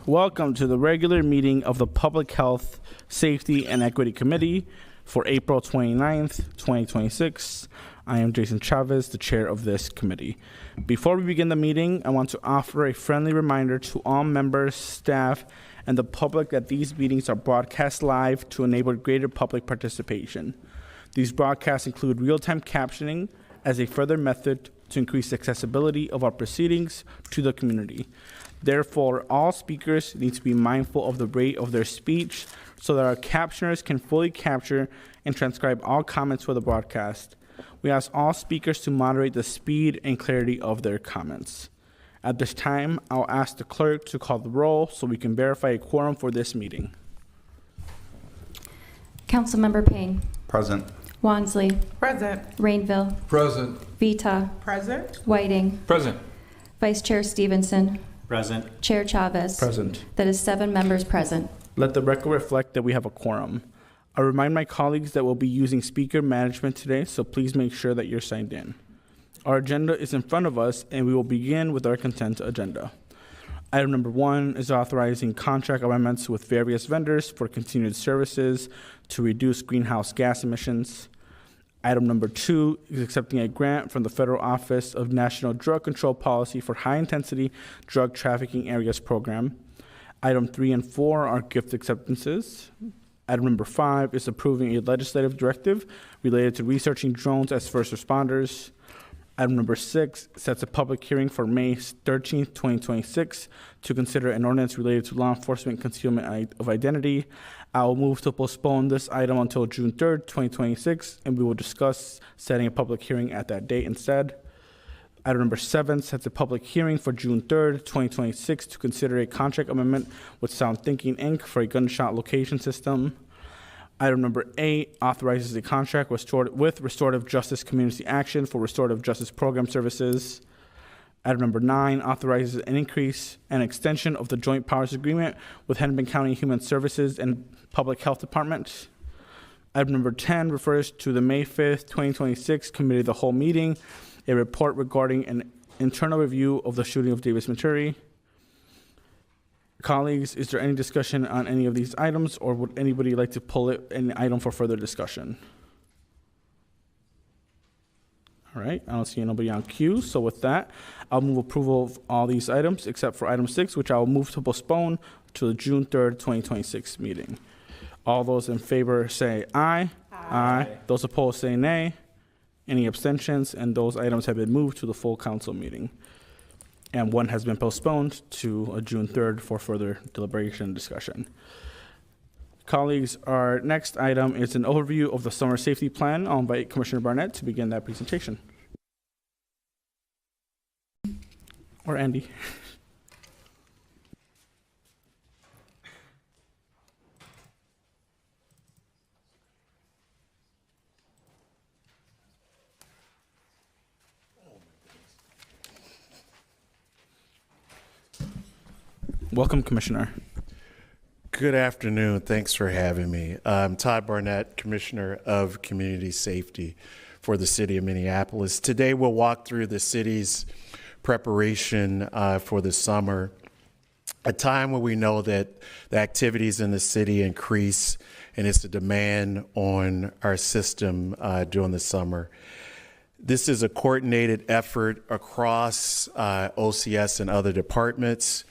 Welcome to the regular meeting of the Public Health, Safety, and Equity Committee for April 29th, 2026. I am Jason Chavez, the chair of this committee. Before we begin the meeting, I want to offer a friendly reminder to all members, staff, and the public that these meetings are broadcast live to enable greater public participation. These broadcasts include real-time captioning as a further method to increase accessibility of our proceedings to the community. Therefore, all speakers need to be mindful of the rate of their speech so that our captioners can fully capture and transcribe all comments for the broadcast. We ask all speakers to moderate the speed and clarity of their comments. At this time, I'll ask the clerk to call the roll so we can verify a quorum for this meeting. Councilmember Payne. Present. Wansley. Present. Rainville. Present. Vita. Present. Whiting. Present. Vice Chair Stevenson. Present. Chair Chavez. Present. That is 7 members present. Let the record reflect that we have a quorum. I remind my colleagues that we'll be using speaker management today, so please make sure that you're signed in. Our agenda is in front of us, and we will begin with our consent agenda. Item number 1 is authorizing contract amendments with various vendors for continued services to reduce greenhouse gas emissions. Item number 2 is accepting a grant from the Federal Office of National Drug Control Policy for High-Intensity Drug Trafficking Areas Program. Item 3 and 4 are gift acceptances. Item number 5 is approving a legislative directive related to researching drones as first responders. Item number 6 sets a public hearing for May 13th, 2026 to consider an ordinance related to law enforcement concealment of identity. I will move to postpone this item until June 3rd, 2026, and we will discuss setting a public hearing at that date instead. Item number 7 sets a public hearing for June 3rd, 2026 to consider a contract amendment with Sound Thinking, Inc. for a gunshot location system. Item number 8 authorizes a contract with Restorative Justice Community Action for Restorative Justice Program Services. Item number 9 authorizes an increase and extension of the Joint Powers Agreement with Hennepin County Human Services and Public Health Department. Item number 10 refers to the May 5th, 2026 Committee of the Whole meeting, a report regarding an internal review of the shooting of Davis Maturi. Colleagues, is there any discussion on any of these items, or would anybody like to pull an item for further discussion? All right, I don't see anybody on queue, so with that, I'll move approval of all these items except for item 6, which I will move to postpone to the June 3rd, 2026 meeting. All those in favor say aye. Aye. Those opposed say nay. Any abstentions? And those items have been moved to the full council meeting. And one has been postponed to June 3rd for further deliberation and discussion. Colleagues, our next item is an overview of the summer safety plan. I'll invite Commissioner Barnett to begin that presentation. Or Andy. Welcome, Commissioner. Good afternoon. Thanks for having me. I'm Todd Barnett, Commissioner of Community Safety for the City of Minneapolis. Today we'll walk through the city's preparation for the summer, a time when we know that the activities in the city increase and it's a demand on our system during the summer. This is a coordinated effort across OCS and other departments.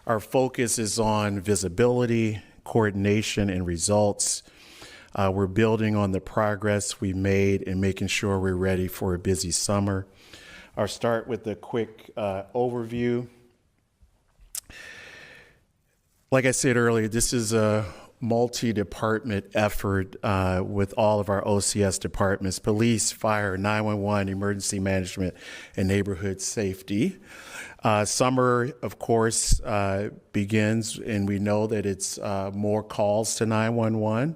Our focus is on visibility, coordination, and results. We're building on the progress we made and making sure we're ready for a busy summer. I'll start with a quick overview. Like I said earlier, this is a multi-department effort with all of our OCS departments: police, fire, 911, emergency management, and neighborhood safety. Summer, of course, begins, and we know that it's more calls to 911,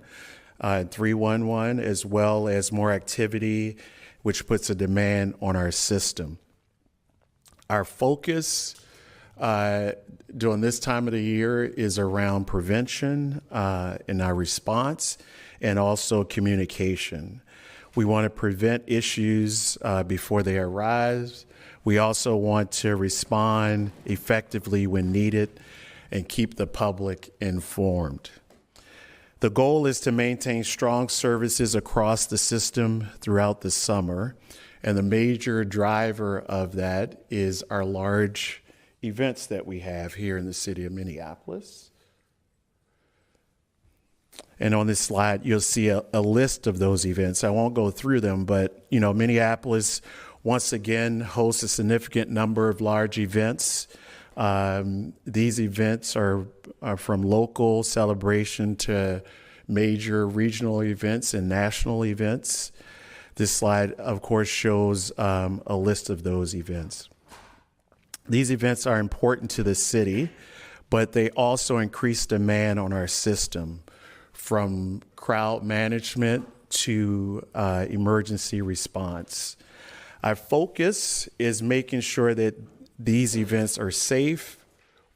311, as well as more activity, which puts a demand on our system. Our focus during this time of the year is around prevention in our response and also communication. We want to prevent issues before they arise. We also want to respond effectively when needed. and keep the public informed. The goal is to maintain strong services across the system throughout the summer, and the major driver of that is our large events that we have here in the city of Minneapolis. And on this slide, you'll see a list of those events. I won't go through them, but Minneapolis once again hosts a significant number of large events. These events are from local celebration to major regional events and national events. This slide, of course, shows a list of those events. These events are important to the city, but they also increase demand on our system, from crowd management to emergency response. Our focus is making sure that these events are safe,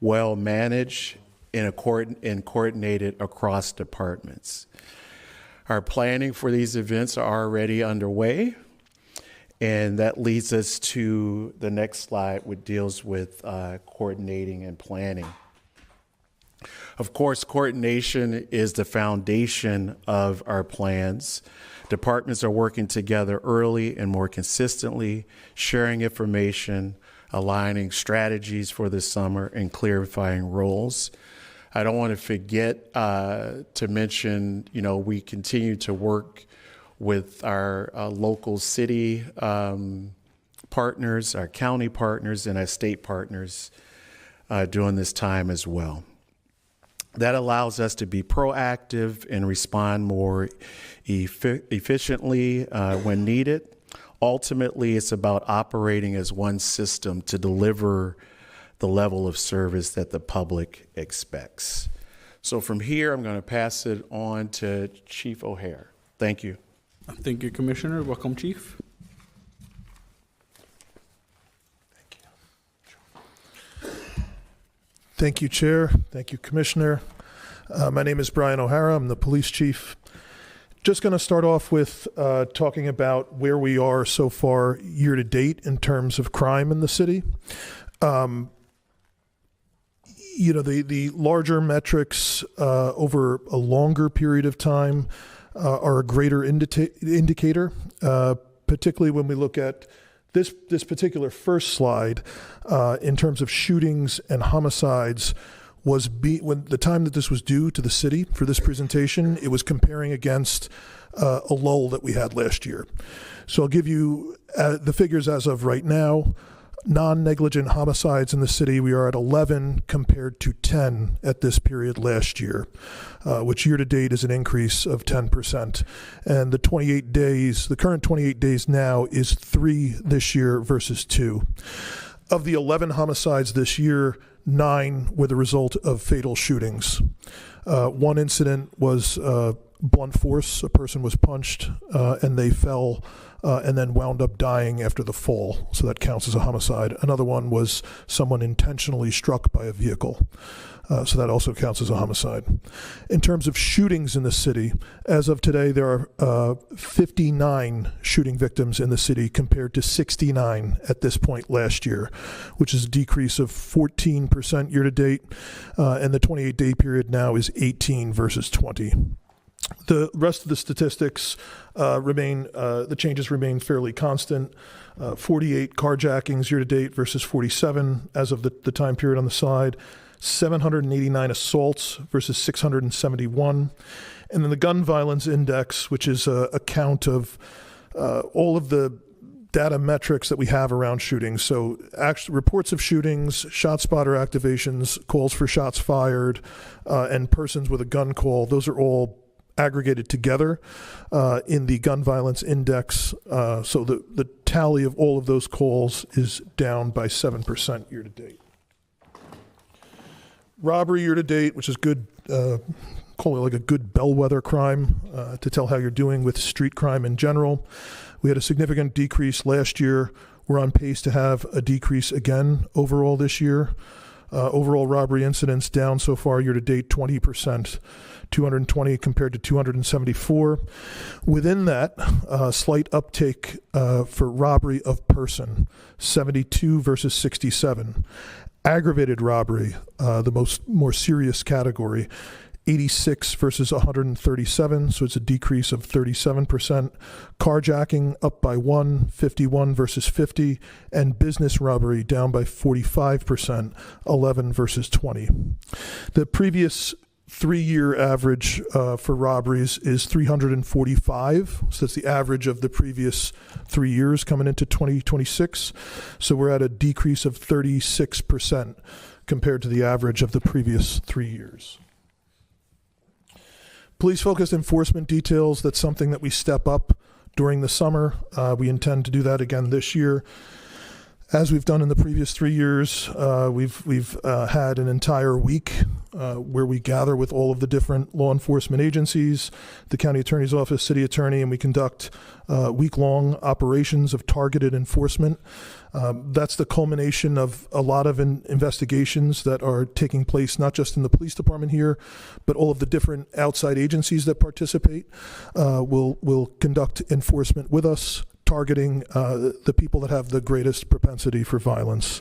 well managed, and coordinated across departments. Our planning for these events are already underway, and that leads us to the next slide, which deals with coordinating and planning. Of course, coordination is the foundation of our plans. Departments are working together early and more consistently, sharing information, aligning strategies for the summer, and clarifying roles. I don't want to forget to mention, we continue to work with our local city partners, our county partners, and our state partners during this time as well. That allows us to be proactive and respond more efficiently when needed. Ultimately, it's about operating as one system to deliver the level of service that the public expects. So from here, I'm going to pass it on to Chief O'Hare. Thank you. Thank you, Commissioner. Welcome, Chief. Thank you, Chair. Thank you, Commissioner. My name is Brian O'Hara. I'm the police chief. Just going to start off with talking about where we are so far year to date in terms of crime in the city. The larger metrics over a longer period of time are a greater indicator, particularly when we look at this particular first slide in terms of shootings and homicides. When the time that this was due to the city for this presentation, it was comparing against a lull that we had last year. So I'll give you the figures as of right now. Non-negligent homicides in the city, we are at 11 compared to 10 at this period last year, which year to date is an increase of 10%. And the current 28 days now is 3 this year versus 2. Of the 11 homicides this year, 9 were the result of fatal shootings. One incident was blunt force. A person was punched and they fell and then wound up dying after the fall. So that counts as a homicide. Another one was someone intentionally struck by a vehicle. So that also counts as a homicide. In terms of shootings in the city, as of today, there are 59 shooting victims in the city compared to 69 at this point last year, which is a decrease of 14% year to date. And the 28-day period now is 18 versus 20. The rest of the statistics the changes remain fairly constant. 48 carjackings year to date versus 47 as of the time period on the slide. 789 assaults versus 671. And then the gun violence index, which is a count of all of the data metrics that we have around shootings. So reports of shootings, shot spotter activations, calls for shots fired, and persons with a gun call, those are all aggregated together in the gun violence index. So the tally of all of those calls is down by 7% year to date. Robbery year to date, which is good, call it like a good bellwether crime to tell how you're doing with street crime in general. We had a significant decrease last year. We're on pace to have a decrease again overall this year. Overall robbery incidents down so far year to date 20%, 220 compared to 274. Within that, slight uptake for robbery of person, 72 versus 67. Aggravated robbery, the more serious category, 86 versus 137, so it's a decrease of 37%. Carjacking up by 1, 51 versus 50, and business robbery down by 45%, 11 versus 20. The previous 3-year average for robberies is 345, so that's the average of the previous 3 years coming into 2026. So we're at a decrease of 36% compared to the average of the previous 3 years. Police-focused enforcement details, that's something that we step up during the summer. We intend to do that again this year. As we've done in the previous 3 years, we've had an entire week where we gather with all of the different law enforcement agencies, the county attorney's office, city attorney, and we conduct week-long operations of targeted enforcement. That's the culmination of a lot of investigations that are taking place, not just in the police department here, but all of the different outside agencies that participate will conduct enforcement with us, targeting the people that have the greatest propensity for violence.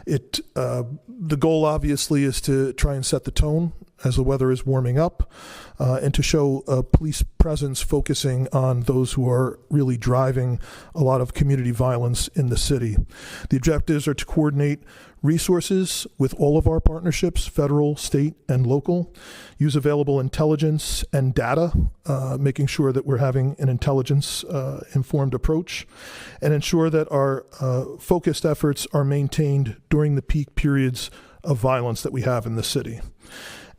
The goal obviously is to try and set the tone as the weather is warming up, and to show a police presence focusing on those who are really driving a lot of community violence in the city. The objectives are to coordinate resources with all of our partnerships, federal, state, and local, use available intelligence and data, making sure that we're having an intelligence-informed approach, and ensure that our focused efforts are maintained during the peak periods of violence that we have in the city.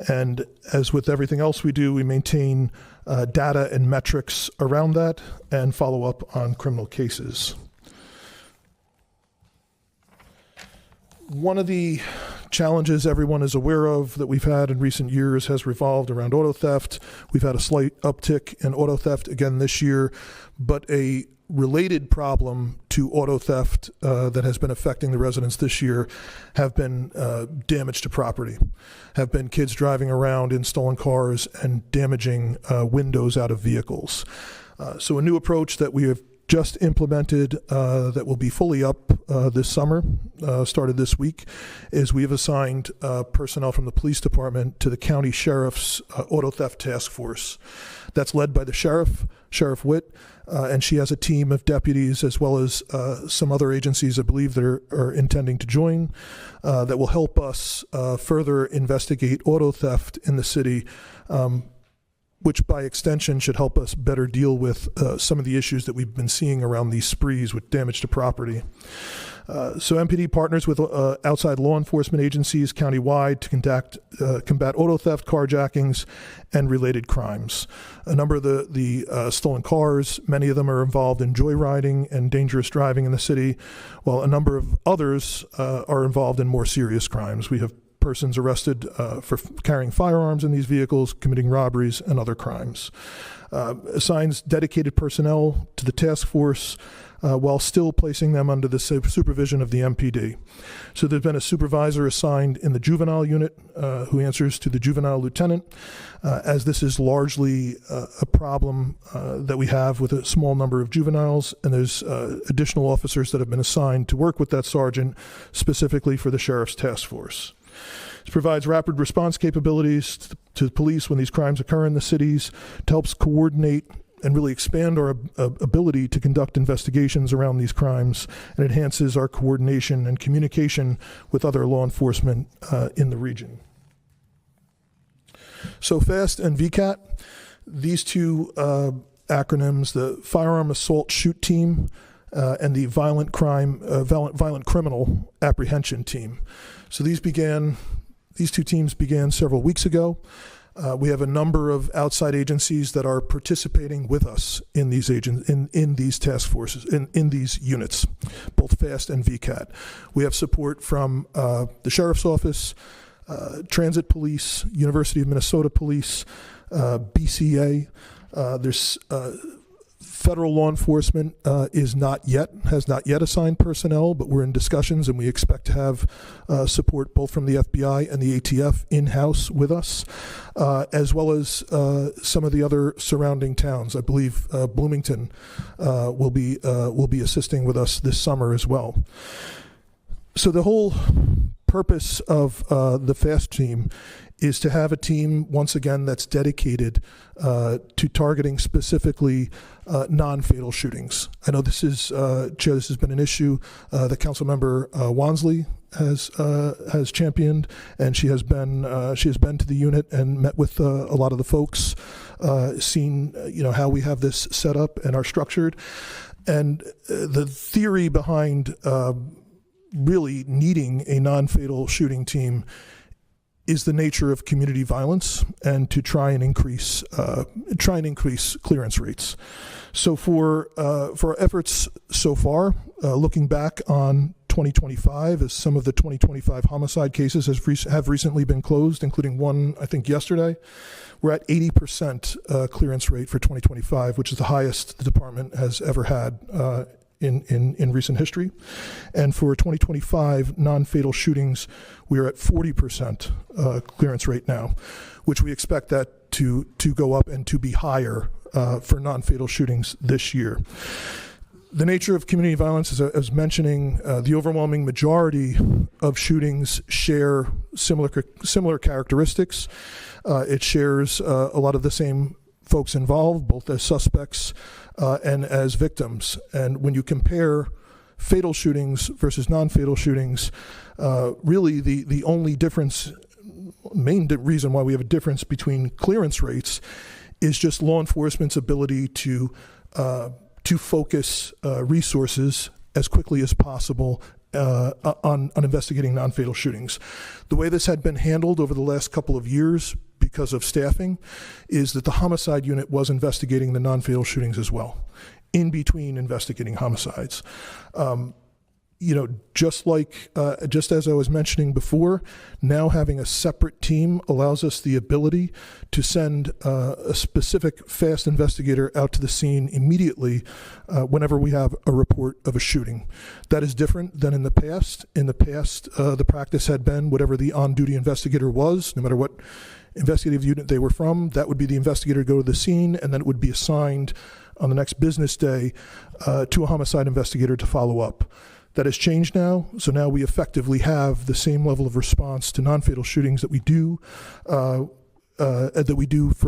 And as with everything else we do, we maintain data and metrics around that and follow up on criminal cases. One of the challenges everyone is aware of that we've had in recent years has revolved around auto theft. We've had a slight uptick in auto theft again this year, but a related problem to auto theft that has been affecting the residents this year have been damage to property, have been kids driving around in stolen cars and damaging windows out of vehicles. So a new approach that we have just implemented that will be fully up this summer, started this week, is we have assigned personnel from the police department to the county sheriff's auto theft task force. That's led by the sheriff, Sheriff Witt, and she has a team of deputies as well as some other agencies I believe that are intending to join that will help us further investigate auto theft in the city, which by extension should help us better deal with some of the issues that we've been seeing around these sprees with damage to property. So MPD partners with outside law enforcement agencies countywide to combat auto theft, carjackings, and related crimes. A number of the stolen cars, many of them are involved in joyriding and dangerous driving in the city, while a number of others are involved in more serious crimes. We have persons arrested for carrying firearms in these vehicles, committing robberies, and other crimes. Assigns dedicated personnel to the task force while still placing them under the supervision of the MPD. So there's been a supervisor assigned in the juvenile unit who answers to the juvenile lieutenant, as this is largely a problem that we have with a small number of juveniles, and there's additional officers that have been assigned to work with that sergeant specifically for the sheriff's task force. This provides rapid response capabilities to the police when these crimes occur in the cities, to help coordinate and really expand our ability to conduct investigations around these crimes, and enhances our coordination and communication with other law enforcement in the region. So FAST and VCAT, these two acronyms, the Firearm Assault Shoot Team and the Violent Criminal Apprehension Team. So these two teams began several weeks ago. We have a number of outside agencies that are participating with us in these in these task forces, in these units, both FAST and VCAT. We have support from the Sheriff's Office, Transit Police, University of Minnesota Police, BCA. There's federal law enforcement has not yet assigned personnel, but we're in discussions, and we expect to have support both from the FBI and the ATF in-house with us, as well as some of the other surrounding towns. I believe Bloomington will be assisting with us this summer as well. So the whole purpose of the FAST team is to have a team, once again, that's dedicated to targeting specifically non-fatal shootings. I know this is, Chair, this has been an issue that Councilmember Wansley has championed, and she has been to the unit and met with a lot of the folks, seen how we have this set up and are structured, and the theory behind really needing a non-fatal shooting team is the nature of community violence and to try and increase clearance rates. So for our efforts so far, looking back on 2025, as some of the 2025 homicide cases have recently been closed, including one, I think, yesterday, we're at 80% clearance rate for 2025, which is the highest the department has ever had in recent history. And for 2025 non-fatal shootings, we are at 40% clearance rate now, which we expect that to go up and to be higher for non-fatal shootings this year. The nature of community violence, as I was mentioning, the overwhelming majority of shootings share similar characteristics. It shares a lot of the same folks involved, both as suspects and as victims. And when you compare fatal shootings versus non-fatal shootings, really the only difference, main reason why we have a difference between clearance rates is just law enforcement's ability to focus resources as quickly as possible on investigating non-fatal shootings. The way this had been handled over the last couple of years because of staffing is that the homicide unit was investigating the non-fatal shootings as well, in between investigating homicides. Just as I was mentioning before, now having a separate team allows us the ability to send a specific fast investigator out to the scene immediately whenever we have a report of a shooting. That is different than in the past. In the past, the practice had been whatever the on-duty investigator was, no matter what investigative unit they were from, that would be the investigator to go to the scene, and then it would be assigned on the next business day to a homicide investigator to follow up. That has changed now, so now we effectively have the same level of response to non-fatal shootings that we do for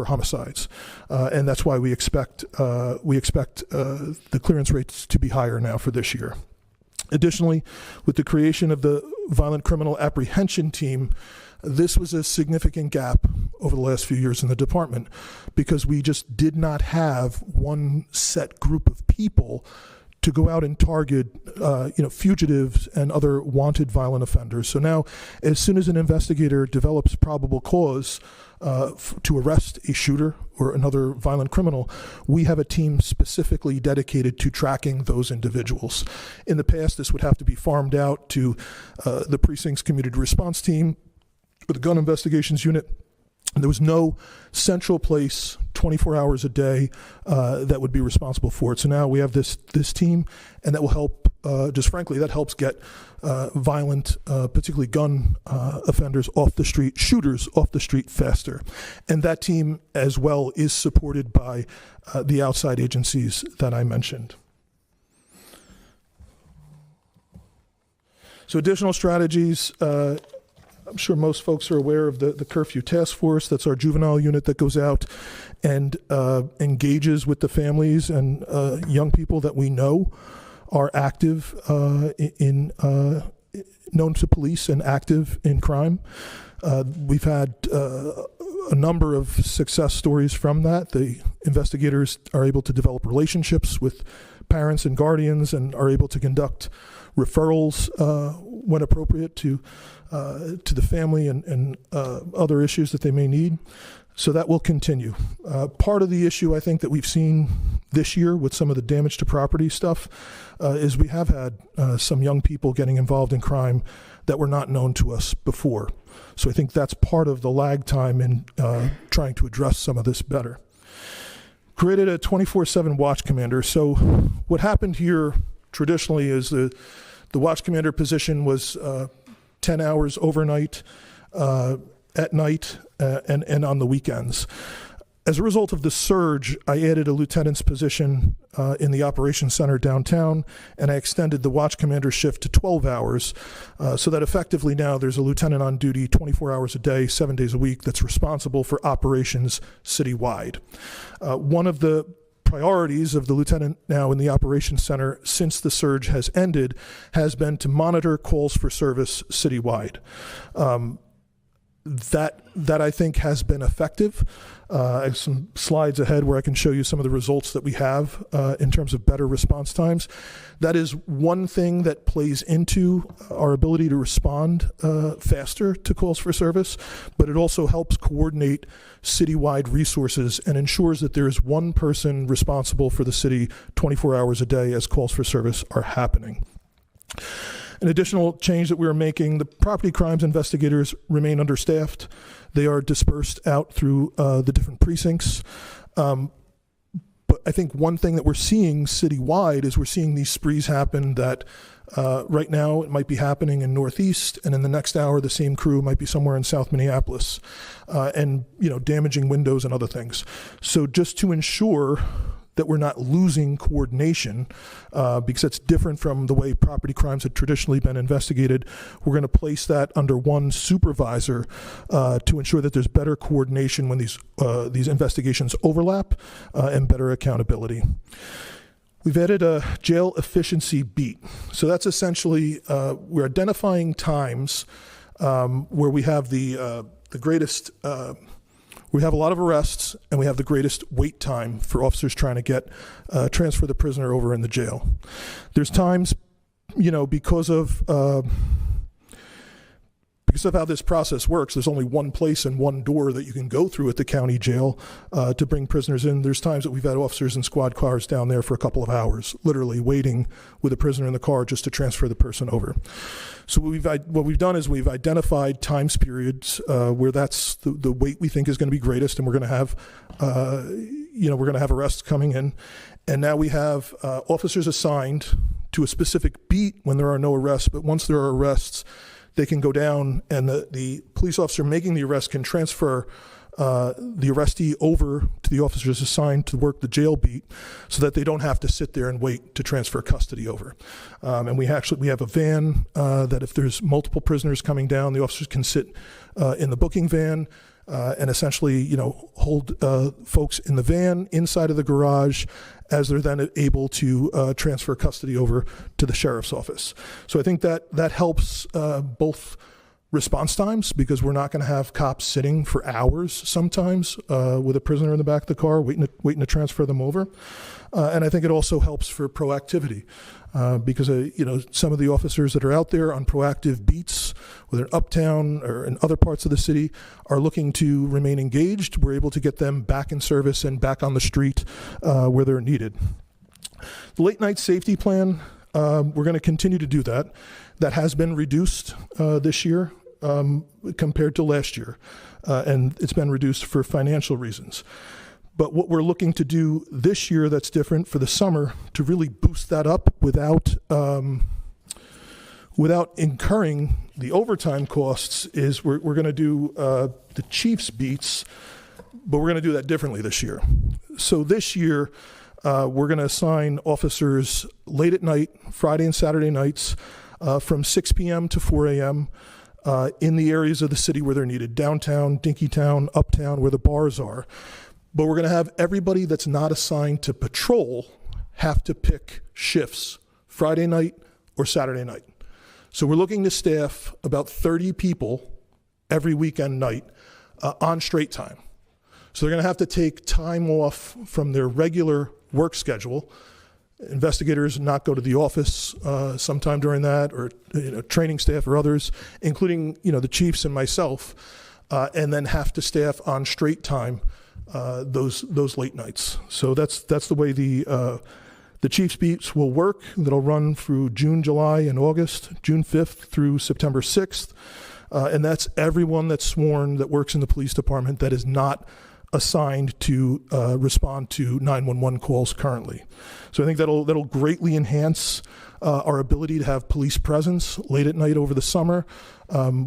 homicides, and that's why we expect the clearance rates to be higher now for this year. Additionally, with the creation of the Violent Criminal Apprehension Team, this was a significant gap over the last few years in the department because we just did not have one set group of people to go out and target, fugitives and other wanted violent offenders. So now, as soon as an investigator develops probable cause to arrest a shooter or another violent criminal, we have a team specifically dedicated to tracking those individuals. In the past, this would have to be farmed out to the precinct's community response team or the gun investigations unit. There was no central place 24 hours a day that would be responsible for it. So now we have this team, and that will help, that helps get violent, particularly gun offenders off the street, shooters off the street faster. And that team as well is supported by the outside agencies that I mentioned. So additional strategies, I'm sure most folks are aware of the curfew task force. That's our juvenile unit that goes out and engages with the families and young people that we know are active known to police and active in crime. We've had a number of success stories from that. The investigators are able to develop relationships with parents and guardians and are able to conduct referrals when appropriate to the family and other issues that they may need. So that will continue. Part of the issue I think that we've seen this year with some of the damage to property stuff is we have had some young people getting involved in crime that were not known to us before. So I think that's part of the lag time in trying to address some of this better. Created a 24/7 watch commander. So what happened here traditionally is the watch commander position was 10 hours overnight, at night, and on the weekends. As a result of the surge, I added a lieutenant's position in the operations center downtown, and I extended the watch commander shift to 12 hours, so that effectively now there's a lieutenant on duty 24 hours a day, 7 days a week, that's responsible for operations citywide. One of the priorities of the lieutenant now in the operations center since the surge has ended has been to monitor calls for service citywide. That I think has been effective. I have some slides ahead where I can show you some of the results that we have in terms of better response times. That is one thing that plays into our ability to respond faster to calls for service, but it also helps coordinate citywide resources and ensures that there is one person responsible for the city 24 hours a day as calls for service are happening. An additional change that we are making, the property crimes investigators remain understaffed. They are dispersed out through the different precincts. But I think one thing that we're seeing citywide is we're seeing these sprees happen that right now it might be happening in Northeast, and in the next hour the same crew might be somewhere in South Minneapolis, and damaging windows and other things. So just to ensure that we're not losing coordination, because that's different from the way property crimes had traditionally been investigated. We're going to place that under one supervisor to ensure that there's better coordination when these investigations overlap and better accountability. We've added a jail efficiency beat. So that's essentially, we're identifying times where we have the greatest we have a lot of arrests, and we have the greatest wait time for officers trying to transfer the prisoner over in the jail. There's times, because of how this process works, there's only one place and one door that you can go through at the county jail to bring prisoners in. There's times that we've had officers in squad cars down there for a couple of hours, literally waiting with a prisoner in the car just to transfer the person over. So what we've done is we've identified times periods where that's the wait we think is going to be greatest, and we're going to have arrests coming in, and now we have officers assigned to a specific beat when there are no arrests. But once there are arrests, they can go down, and the police officer making the arrest can transfer the arrestee over to the officers assigned to work the jail beat, so that they don't have to sit there and wait to transfer custody over. And we have a van that if there's multiple prisoners coming down, the officers can sit in the booking van and essentially, hold folks in the van inside of the garage as they're then able to transfer custody over to the sheriff's office. So I think that helps both response times, because we're not going to have cops sitting for hours sometimes with a prisoner in the back of the car waiting to transfer them over. And I think it also helps for proactivity because some of the officers that are out there on proactive beats, whether in Uptown or in other parts of the city, are looking to remain engaged. We're able to get them back in service and back on the street where they're needed. The late night safety plan, we're going to continue to do that. That has been reduced this year compared to last year, and it's been reduced for financial reasons. But what we're looking to do this year that's different for the summer to really boost that up without incurring the overtime costs is we're going to do the chief's beats, but we're going to do that differently this year. So this year, we're going to assign officers late at night, Friday and Saturday nights, from 6 p.m. to 4 a.m. In the areas of the city where they're needed, downtown, Dinkytown, uptown, where the bars are. But we're going to have everybody that's not assigned to patrol have to pick shifts, Friday night or Saturday night. So we're looking to staff about 30 people every weekend night on straight time. So they're going to have to take time off from their regular work schedule. Investigators not go to the office sometime during that, or training staff or others, including the chiefs and myself, and then have to staff on straight time those late nights. So that's the way the chief's beats will work. That'll run through June, July, and August, June 5th through September 6th, and that's everyone that's sworn that works in the police department that is not assigned to respond to 911 calls currently. So I think that'll greatly enhance our ability to have police presence late at night over the summer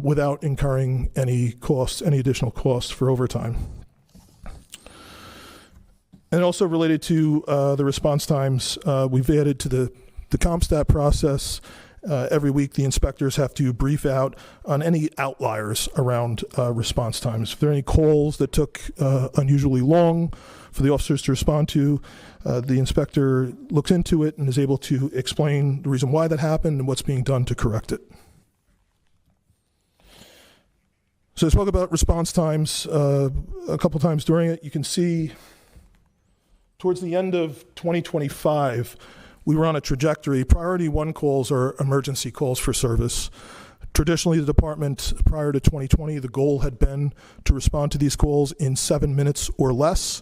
without incurring any additional costs for overtime. And also related to the response times, we've added to the CompStat process. Every week, the inspectors have to brief out on any outliers around response times. If there are any calls that took unusually long for the officers to respond to, the inspector looks into it and is able to explain the reason why that happened and what's being done to correct it. So I spoke about response times a couple times during it. You can see towards the end of 2025, we were on a trajectory. Priority 1 calls are emergency calls for service. Traditionally, the department, prior to 2020, the goal had been to respond to these calls in 7 minutes or less.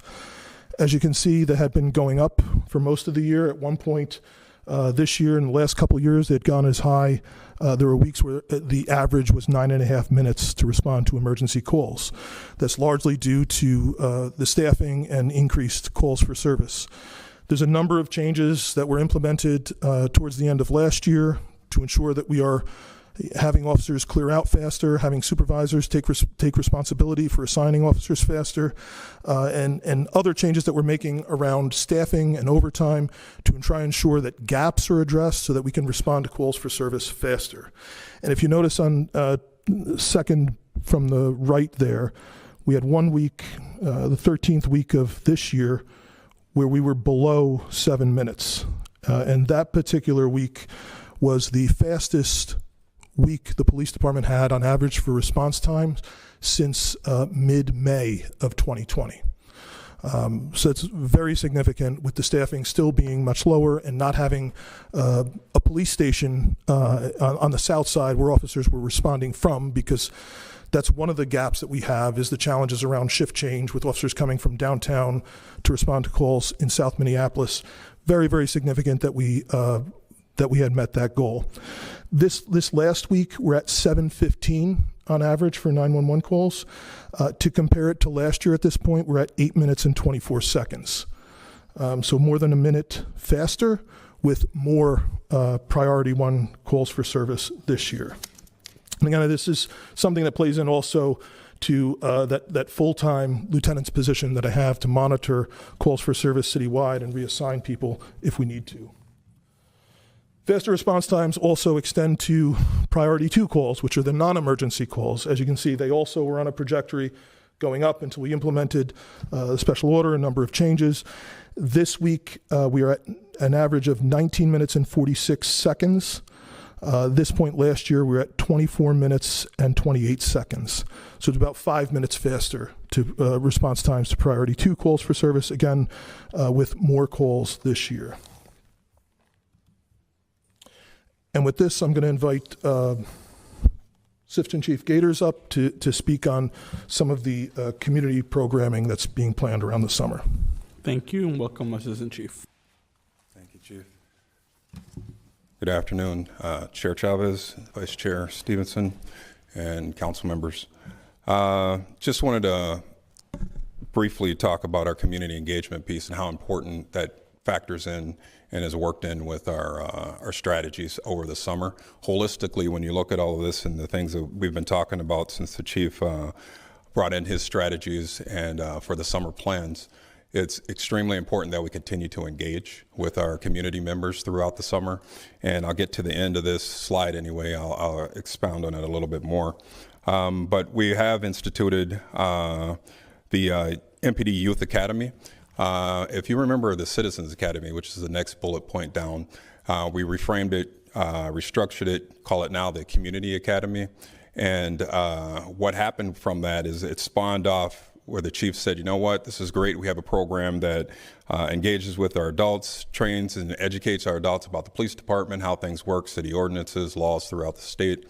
As you can see, they had been going up for most of the year. At one point this year, in the last couple of years, they had gone as high. There were weeks where the average was 9.5 minutes to respond to emergency calls. That's largely due to the staffing and increased calls for service. There's a number of changes that were implemented towards the end of last year to ensure that we are having officers clear out faster, having supervisors take responsibility for assigning officers faster, and other changes that we're making around staffing and overtime to try and ensure that gaps are addressed so that we can respond to calls for service faster. And if you notice on second from the right there, we had 1 week, the 13th week of this year, where we were below 7 minutes. And that particular week was the fastest week the police department had on average for response times since mid-May of 2020. So it's very significant, with the staffing still being much lower and not having a police station on the south side where officers were responding from, because that's one of the gaps that we have, is the challenges around shift change with officers coming from downtown to respond to calls in South Minneapolis. Very, very significant that we had met that goal. This last week, we're at 7:15 on average for 911 calls. To compare it to last year at this point, we're at 8 minutes and 24 seconds. So more than a minute faster, with more priority 1 calls for service this year. And again, this is something that plays in also to that full-time lieutenant's position that I have to monitor calls for service citywide and reassign people if we need to. Faster response times also extend to priority 2 calls, which are the non-emergency calls. As you can see, they also were on a trajectory going up until we implemented the special order, a number of changes. This week, we are at an average of 19 minutes and 46 seconds. This point last year, we were at 24 minutes and 28 seconds. So it's about 5 minutes faster to response times to priority 2 calls for service, again, with more calls this year. And with this, I'm going to invite Assistant Chief Gators up to speak on some of the community programming that's being planned around the summer. Thank you, and welcome, Assistant Chief. Thank you, Chief. Good afternoon, Chair Chavez, Vice Chair Stevenson, and council members. Just wanted to briefly talk about our community engagement piece and how important that factors in and has worked in with our strategies over the summer. Holistically, when you look at all of this and the things that we've been talking about since the chief brought in his strategies and for the summer plans, it's extremely important that we continue to engage with our community members throughout the summer. And I'll get to the end of this slide anyway. I'll expound on it a little bit more. But we have instituted the MPD Youth Academy. If you remember the Citizens Academy, which is the next bullet point down, we reframed it, restructured it, call it now the Community Academy. And what happened from that is it spawned off where the chief said, you know what, this is great. We have a program that engages with our adults, trains and educates our adults about the police department, how things work, city ordinances, laws throughout the state.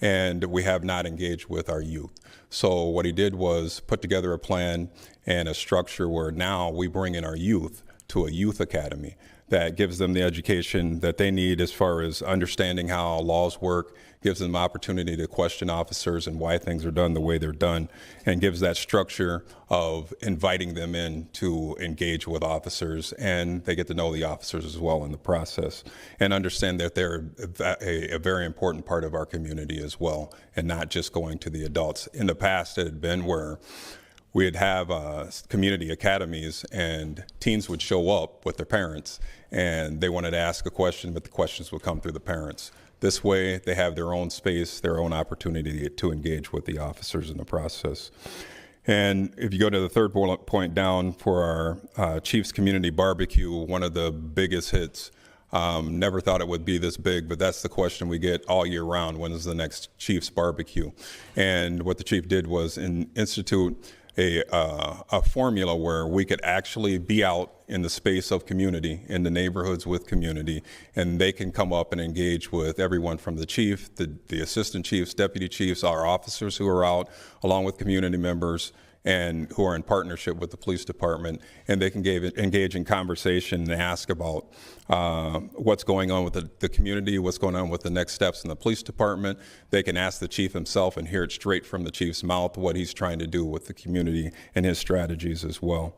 And we have not engaged with our youth. So what he did was put together a plan and a structure where now we bring in our youth to a youth academy that gives them the education that they need as far as understanding how laws work, gives them the opportunity to question officers and why things are done the way they're done, and gives that structure of inviting them in to engage with officers, and they get to know the officers as well in the process and understand that they're a very important part of our community as well, and not just going to the adults. In the past, it had been where we'd have community academies, and teens would show up with their parents, and they wanted to ask a question, but the questions would come through the parents. This way, they have their own space, their own opportunity to engage with the officers in the process. And if you go to the third bullet point down for our Chiefs Community Barbecue, one of the biggest hits. Never thought it would be this big, but that's the question we get all year round. When is the next Chiefs barbecue? And what the chief did was institute a formula where we could actually be out in the space of community, in the neighborhoods with community, and they can come up and engage with everyone from the chief, the assistant chiefs, deputy chiefs, our officers who are out, along with community members, and who are in partnership with the police department, and they can engage in conversation and ask about what's going on with the community, what's going on with the next steps in the police department. They can ask the chief himself and hear it straight from the chief's mouth what he's trying to do with the community and his strategies as well.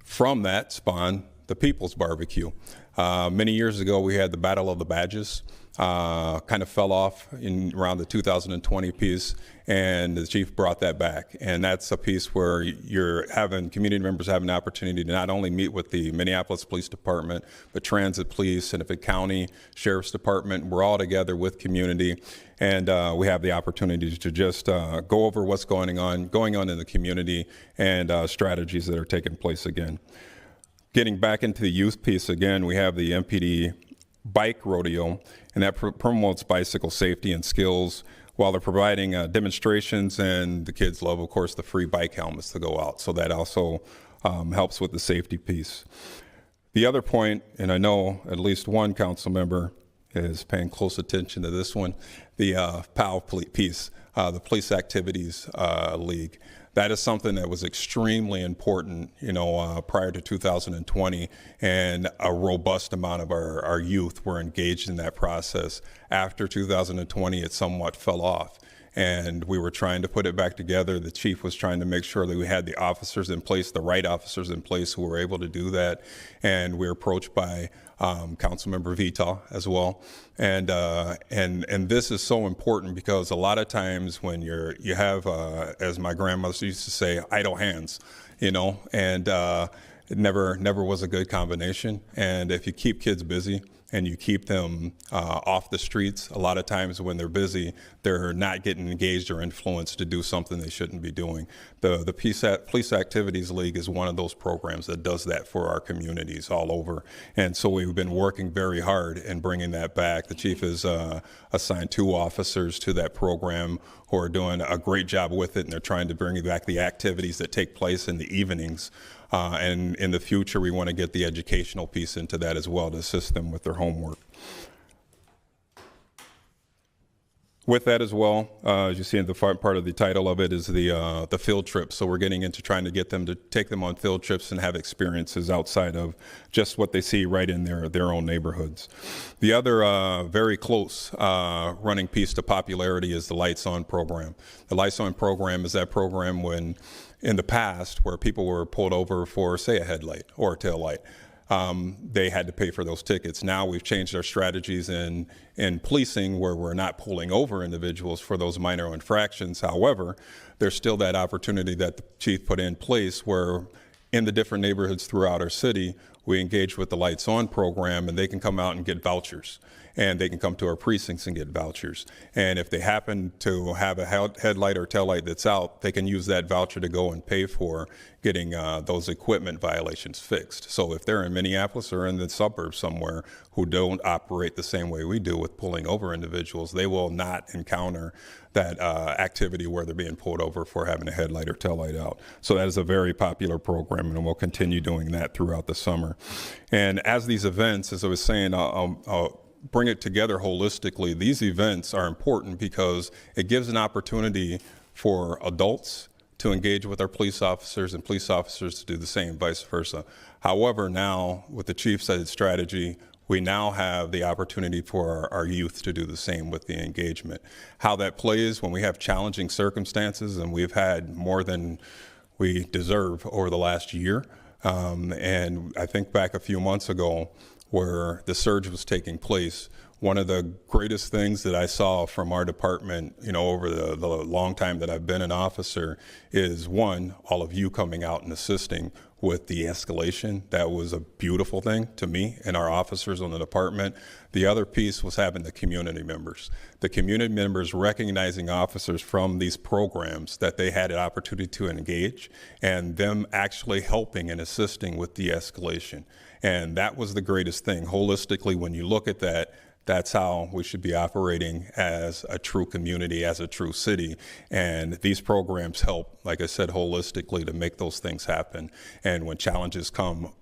From that spawned the People's Barbecue. Many years ago, we had the Battle of the Badges. Kind of fell off in around the 2020 piece, and the chief brought that back. And that's a piece where you're having community members have an opportunity to not only meet with the Minneapolis Police Department, but Transit Police, Hennepin County Sheriff's Department. We're all together with community, and we have the opportunity to just go over what's going on in the community and strategies that are taking place again. Getting back into the youth piece again, we have the MPD Bike Rodeo, and that promotes bicycle safety and skills while they're providing demonstrations, and the kids love, of course, the free bike helmets to go out. So that also helps with the safety piece. The other point, and I know at least one council member is paying close attention to this one, the POW piece, the Police Activities League. That is something that was extremely important, prior to 2020, and a robust amount of our youth were engaged in that process. After 2020, it somewhat fell off, and we were trying to put it back together. The chief was trying to make sure that we had the officers in place, the right officers in place who were able to do that, and we were approached by Councilmember Vita as well, and this is so important because a lot of times when you have, as my grandmother used to say, idle hands, and it never was a good combination. And if you keep kids busy and you keep them off the streets, a lot of times when they're busy, they're not getting engaged or influenced to do something they shouldn't be doing. The Police Activities League is one of those programs that does that for our communities all over. And so we've been working very hard in bringing that back. The chief has assigned 2 officers to that program who are doing a great job with it, and they're trying to bring back the activities that take place in the evenings. And in the future, we want to get the educational piece into that as well to assist them with their homework. With that as well, as you see in the part of the title of it is the field trip. So we're getting into trying to get them to take them on field trips and have experiences outside of just what they see right in their own neighborhoods. The other very close running piece to popularity is the Lights On program. The Lights On program is that program when in the past where people were pulled over for, say, a headlight or a tail light. They had to pay for those tickets. Now we've changed our strategies in policing where we're not pulling over individuals for those minor infractions. However, there's still that opportunity that the chief put in place where in the different neighborhoods throughout our city, we engage with the Lights On program, and they can come out and get vouchers. And they can come to our precincts and get vouchers. And if they happen to have a headlight or taillight that's out, they can use that voucher to go and pay for getting those equipment violations fixed. So if they're in Minneapolis or in the suburbs somewhere who don't operate the same way we do with pulling over individuals, they will not encounter that activity where they're being pulled over for having a headlight or taillight out. So that is a very popular program, and we'll continue doing that throughout the summer. And as these events, as I was saying, I'll bring it together holistically. These events are important because it gives an opportunity for adults to engage with our police officers and police officers to do the same, vice versa. However, now with the chief's strategy, we now have the opportunity for our youth to do the same with the engagement. How that plays when we have challenging circumstances, and we've had more than we deserve over the last year. And I think back a few months ago, where the surge was taking place, one of the greatest things that I saw from our department, over the long time that I've been an officer is, one, all of you coming out and assisting with the escalation. That was a beautiful thing to me and our officers on the department. The other piece was having the community members. The community members recognizing officers from these programs that they had an opportunity to engage, and them actually helping and assisting with de-escalation. And that was the greatest thing. Holistically, when you look at that, that's how we should be operating as a true community, as a true city. And these programs help, like I said, holistically to make those things happen. And when challenges come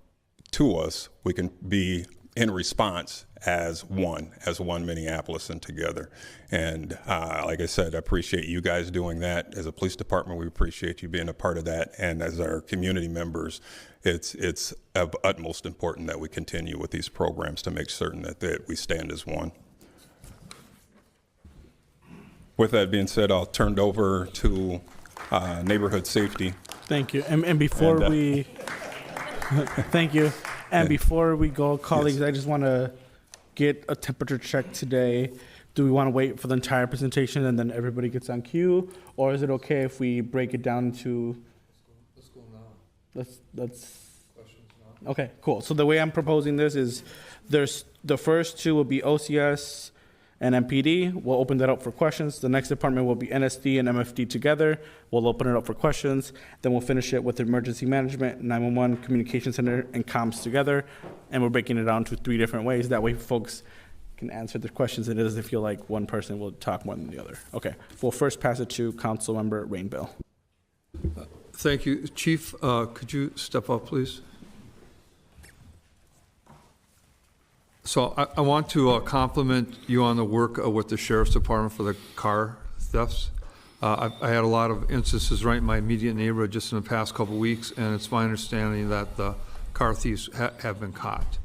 to us, we can be in response as one Minneapolis and together. And like I said, I appreciate you guys doing that. As a police department, we appreciate you being a part of that. And as our community members, it's of utmost importance that we continue with these programs to make certain that we stand as one. With that being said, I'll turn it over to neighborhood safety. Thank you. And before we, thank you. And before we go, colleagues, yes. I just want to get a temperature check today. Do we want to wait for the entire presentation and then everybody gets on cue? Or is it okay if we break it down to... Let's go now. Let's questions now. Okay, cool. So the way I'm proposing this is there's the first two will be OCS and MPD. We'll open that up for questions. The next department will be NSD and MFD together. We'll open it up for questions. Then we'll finish it with emergency management, 911, communication center, and comms together. And we're breaking it down to 3 different ways. That way folks can answer the questions and it doesn't feel like one person will talk more than the other. Okay, we'll first pass it to Councilmember Rainville. Thank you. Chief, could you step up, please? So I want to compliment you on the work with the Sheriff's Department for the car thefts. I had a lot of instances right in my immediate neighborhood just in the past couple of weeks, and it's my understanding that the car thieves have been caught.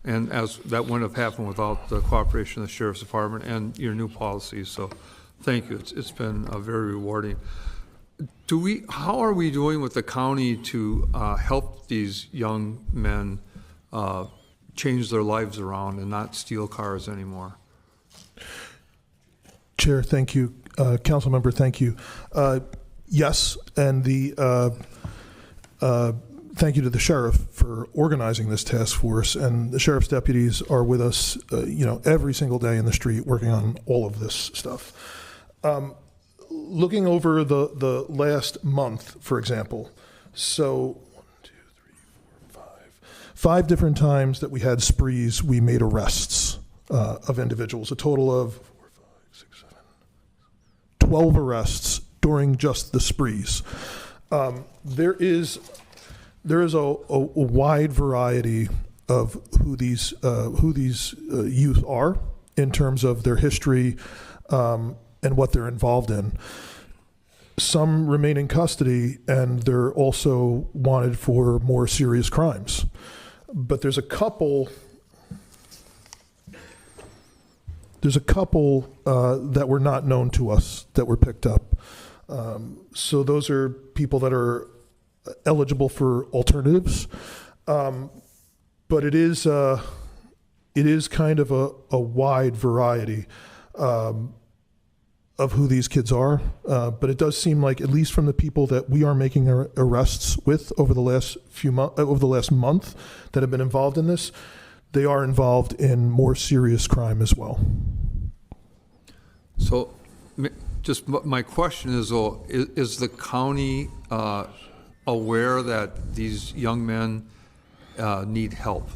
And as that wouldn't have happened without the cooperation of the Sheriff's Department and your new policies. So thank you. It's been very rewarding. How are we doing with the county to help these young men change their lives around and not steal cars anymore? Chair, thank you. Council member, thank you. Yes, and thank you to the sheriff for organizing this task force, and the sheriff's deputies are with us, every single day in the street working on all of this stuff. Looking over the last month, for example, so 1, 2, 3, 4, 5 different times that we had sprees, we made arrests of individuals, a total of 4, 5, 6, 7, 12 arrests during just the sprees. There is a wide variety of who these youth are in terms of their history and what they're involved in. Some remain in custody, and they're also wanted for more serious crimes. But there's a couple that were not known to us that were picked up. So those are people that are eligible for alternatives, but it is kind of a wide variety of who these kids are. But it does seem like, at least from the people that we are making arrests with over the last month that have been involved in this, they are involved in more serious crime as well. So, just my question is, though, is the county aware that these young men need help?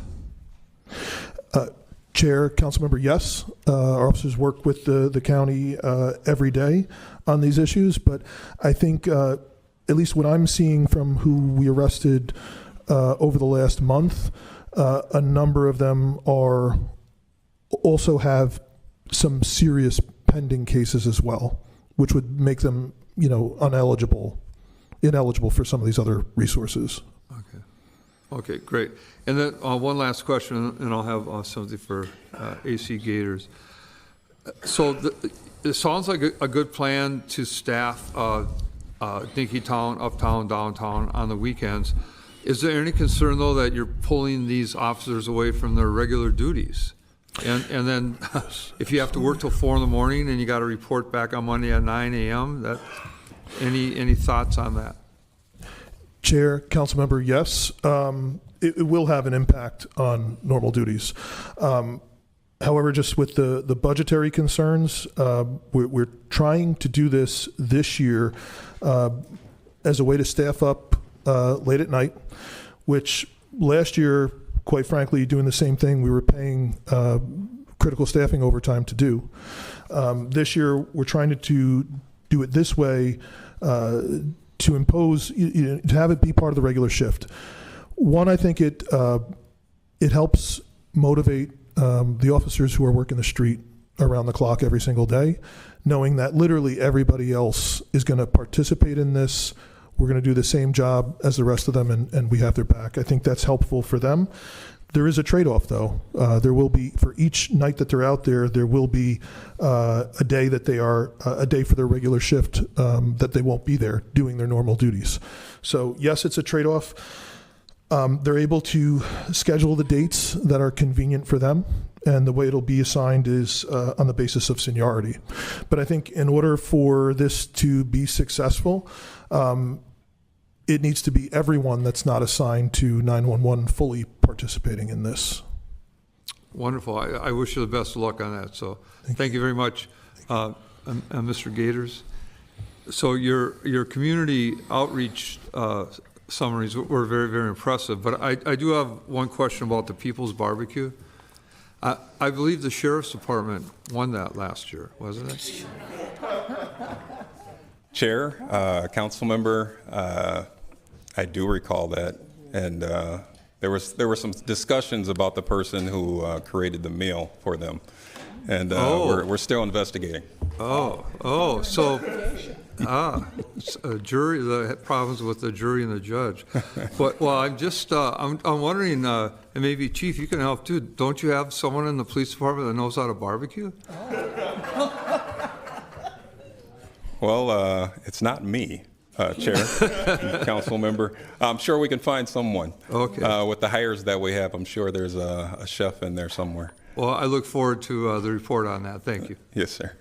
Chair, Councilmember, yes. Our officers work with the county every day on these issues, but I think at least what I'm seeing from who we arrested over the last month, a number of them also have some serious pending cases as well, which would make them, ineligible for some of these other resources. Okay, great. And then one last question, and I'll have something for AC Gators. So it sounds like a good plan to staff Dinkytown, Uptown, Downtown on the weekends. Is there any concern, though, that you're pulling these officers away from their regular duties? And then if you have to work till 4 in the morning and you got to report back on Monday at 9 a.m., any thoughts on that? Chair, council member, yes. It will have an impact on normal duties. However, just with the budgetary concerns, we're trying to do this year as a way to staff up late at night, which last year, quite frankly, doing the same thing, we were paying critical staffing overtime to do. This year, we're trying to do it this way to impose, to have it be part of the regular shift. One, I think it helps motivate the officers who are working the street around the clock every single day, knowing that literally everybody else is going to participate in this. We're going to do the same job as the rest of them, and we have their back. I think that's helpful for them. There is a trade-off, though. There will be, for each night that they're out there, there will be a day that they are, a day for their regular shift that they won't be there doing their normal duties. So yes, it's a trade-off. They're able to schedule the dates that are convenient for them, and the way it'll be assigned is on the basis of seniority. But I think in order for this to be successful, it needs to be everyone that's not assigned to 911 fully participating in this. Wonderful. I wish you the best of luck on that. So thank you very much, Mr. Gators. So your community outreach summaries were very, very impressive. But I do have one question about the People's Barbecue. I believe the Sheriff's Department won that last year, wasn't it? Chair, council member, I do recall that, and there were some discussions about the person who created the meal for them, and we're still investigating. So a jury, the problems with the jury and the judge. But well, I'm just I'm wondering, and maybe Chief, you can help too. Don't you have someone in the police department that knows how to barbecue? Well, it's not me, Chair, council member. I'm sure we can find someone. Okay. With the hires that we have, I'm sure there's a chef in there somewhere. Well, I look forward to the report on that. Thank you. Yes, sir.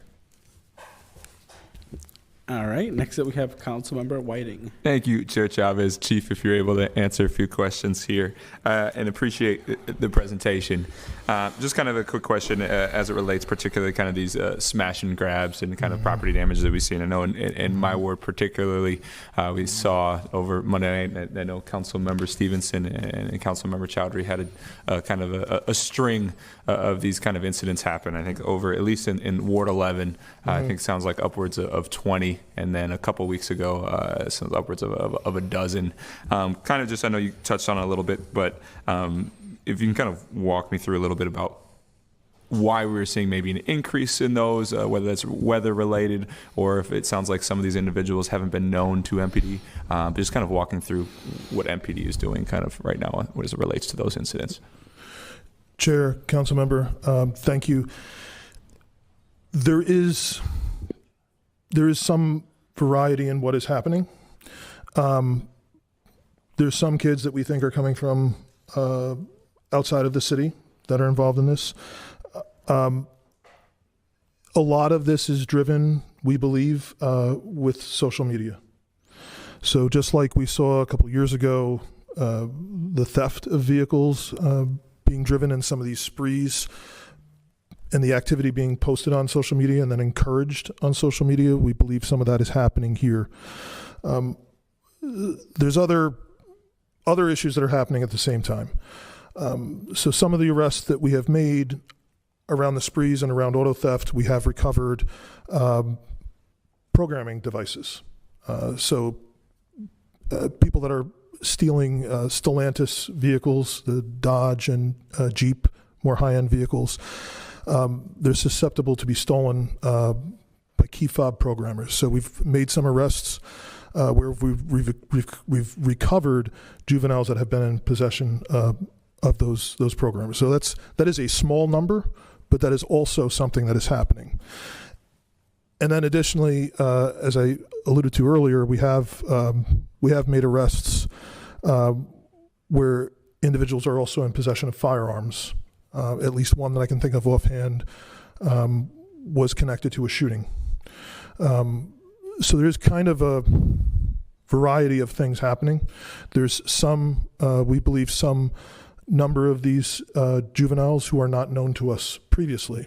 All right, next up we have Councilmember Whiting. Thank you, Chair Chavez. Chief, if you're able to answer a few questions here, and appreciate the presentation. Just kind of a quick question as it relates particularly kind of these smash and grabs and kind of property damage that we've seen. I know in my ward particularly, we saw over Monday night, I know Councilmember Stevenson and Councilmember Chowdhury had a kind of a string of these kind of incidents happen. I think over, at least in Ward 11, I think it sounds like upwards of 20. And then a couple weeks ago, so upwards of a dozen. Kind of just, I know you touched on it a little bit, but if you can kind of walk me through a little bit about why we were seeing maybe an increase in those, whether that's weather related or if it sounds like some of these individuals haven't been known to MPD. Just kind of walking through what MPD is doing kind of right now as it relates to those incidents. Chair, council member, thank you. There is some variety in what is happening. There's some kids that we think are coming from outside of the city that are involved in this. A lot of this is driven, we believe, with social media. So just like we saw a couple years ago, the theft of vehicles being driven in some of these sprees, and the activity being posted on social media and then encouraged on social media, we believe some of that is happening here. There's other issues that are happening at the same time. So some of the arrests that we have made around the sprees and around auto theft, we have recovered programming devices. So people that are stealing Stellantis vehicles, the Dodge and Jeep, more high-end vehicles, they're susceptible to be stolen by key fob programmers. So we've made some arrests where we've recovered juveniles that have been in possession of those programmers. So that is a small number, but that is also something that is happening. And then additionally, as I alluded to earlier, we have made arrests where individuals are also in possession of firearms. at least one that I can think of offhand, was connected to a shooting. So there's kind of a variety of things happening. There's some, we believe, some number of these juveniles who are not known to us previously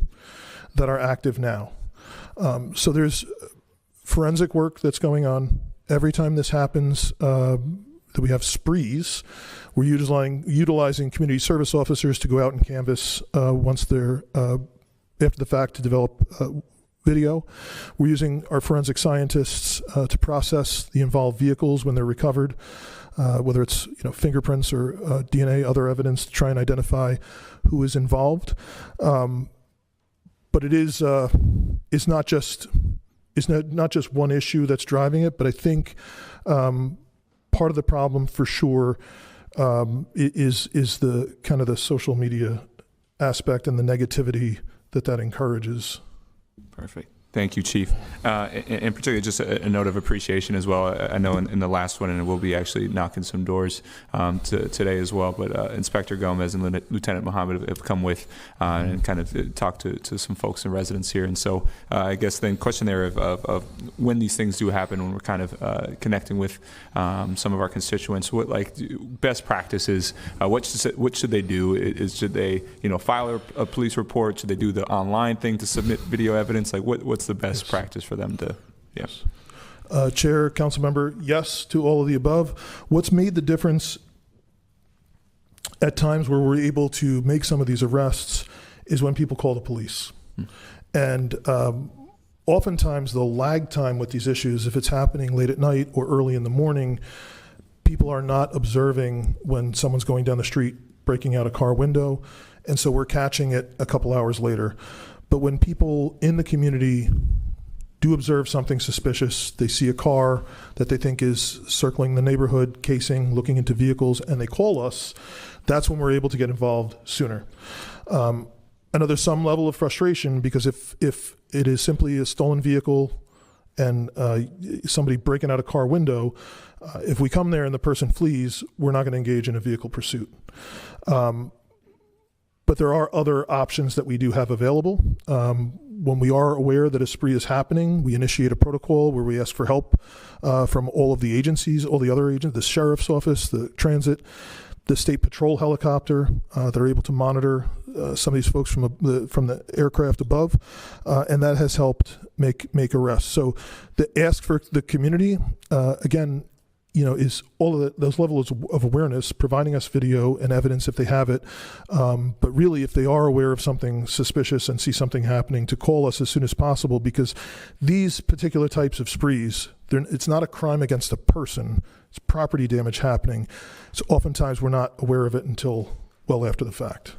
that are active now. So there's forensic work that's going on. Every time this happens, that we have sprees, we're utilizing community service officers to go out and canvass once they're after the fact to develop video. We're using our forensic scientists to process the involved vehicles when they're recovered, whether it's fingerprints or DNA, other evidence to try and identify who is involved. But it is it's not just one issue that's driving it, but I think part of the problem for sure is the kind of the social media aspect and the negativity that encourages. Perfect. Thank you, Chief. And particularly just a note of appreciation as well. I know in the last one, and we'll be actually knocking some doors today as well, but Inspector Gomez and Lieutenant Mohammed have come with and kind of talked to some folks and residents here. And so I guess the question there of when these things do happen, when we're kind of connecting with some of our constituents, what best practices, what should they do? Should they file a police report? Should they do the online thing to submit video evidence? What's the best practice for them to? Yes. Chair, council member, yes to all of the above. What's made the difference at times where we're able to make some of these arrests is when people call the police. And oftentimes the lag time with these issues, if it's happening late at night or early in the morning, people are not observing when someone's going down the street, breaking out a car window. And so we're catching it a couple hours later. But when people in the community do observe something suspicious, they see a car that they think is circling the neighborhood, casing, looking into vehicles, and they call us, that's when we're able to get involved sooner. I know there's some level of frustration because if it is simply a stolen vehicle and somebody breaking out a car window, if we come there and the person flees, we're not going to engage in a vehicle pursuit. But there are other options that we do have available. When we are aware that a spree is happening, we initiate a protocol where we ask for help from all of the agencies, all the other agents, the sheriff's office, the transit, the state patrol helicopter that are able to monitor some of these folks from the aircraft above, and that has helped make arrests. So the ask for the community, again, is all of those levels of awareness, providing us video and evidence if they have it. But really, if they are aware of something suspicious and see something happening, to call us as soon as possible, because these particular types of sprees, it's not a crime against a person, it's property damage happening. So oftentimes we're not aware of it until well after the fact.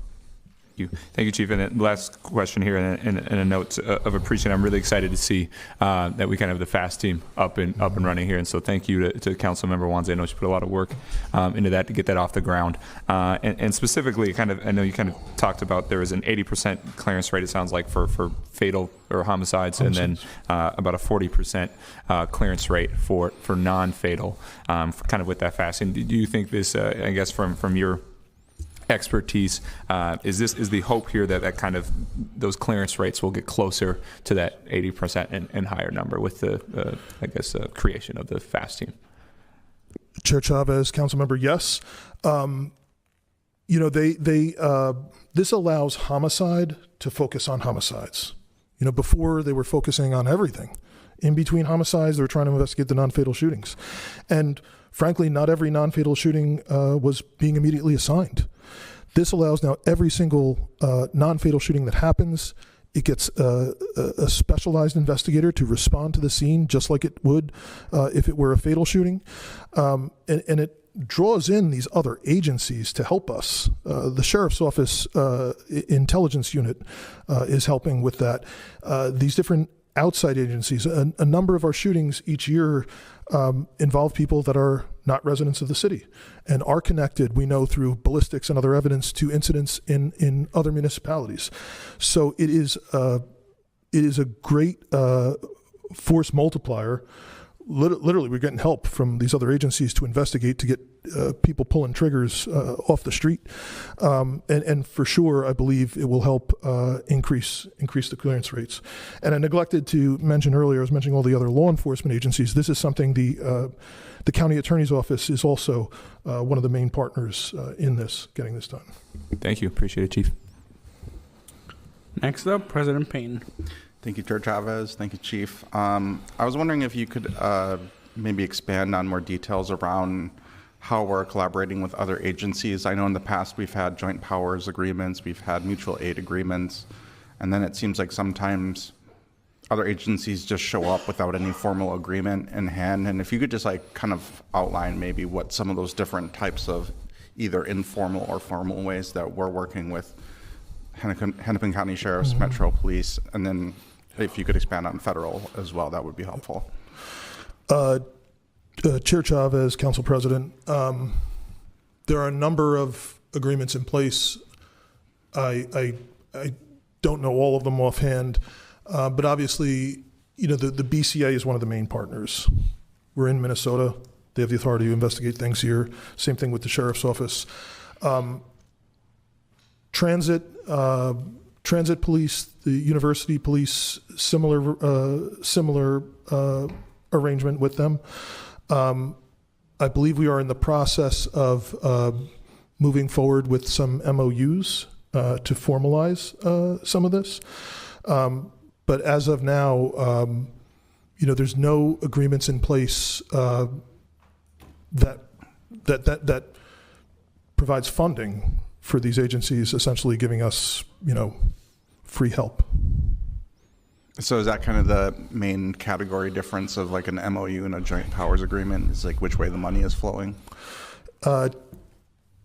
Thank you, Chief. And then last question here, and a note of appreciation. I'm really excited to see that we kind of have the FAST team up and running here. And so thank you to Councilmember Wansley. I know she put a lot of work into that to get that off the ground. And specifically, I know you kind of talked about there was an 80% clearance rate, it sounds like, for fatal or homicides, and then about a 40% clearance rate for non-fatal, kind of with that FAST. And do you think this, I guess, from your expertise, is the hope here that kind of those clearance rates will get closer to that 80% and higher number with the creation of the FAST team? Chair Chavez, council member, yes. This allows homicide to focus on homicides. Before they were focusing on everything. In between homicides, they were trying to investigate the non-fatal shootings. And frankly, not every non-fatal shooting was being immediately assigned. This allows now every single non-fatal shooting that happens, it gets a specialized investigator to respond to the scene just like it would if it were a fatal shooting. And it draws in these other agencies to help us. The Sheriff's Office Intelligence Unit is helping with that. These different outside agencies, a number of our shootings each year involve people that are not residents of the city and are connected, we know, through ballistics and other evidence to incidents in other municipalities. So it is a great force multiplier literally we're getting help from these other agencies to investigate to get people pulling triggers off the street, and for sure I believe it will help increase the clearance rates. And I neglected to mention earlier, I was mentioning all the other law enforcement agencies. This is something the county attorney's office is also one of the main partners in this, getting this done. Thank you. Appreciate it, Chief. Next up, President Payne. Thank you, Chair Chavez. Thank you, Chief. I was wondering if you could maybe expand on more details around how we're collaborating with other agencies. I know in the past we've had joint powers agreements, we've had mutual aid agreements, and then it seems like sometimes other agencies just show up without any formal agreement in hand. And if you could just like kind of outline maybe what some of those different types of either informal or formal ways that we're working with Hennepin County Sheriff's Metro Police, and then if you could expand on federal as well, that would be helpful. Chair Chavez, Council President, there are a number of agreements in place. I don't know all of them offhand, but obviously, you know, the BCA is one of the main partners. We're in Minnesota. They have the authority to investigate things here. Same thing with the Sheriff's Office. Transit police, the university police, similar arrangement with them. I believe we are in the process of moving forward with some MOUs to formalize some of this. But as of now, you know, there's no agreements in place that provides funding for these agencies, essentially giving us, you know, free help. So is that kind of the main category difference of like an MOU and a joint powers agreement, is like which way the money is flowing?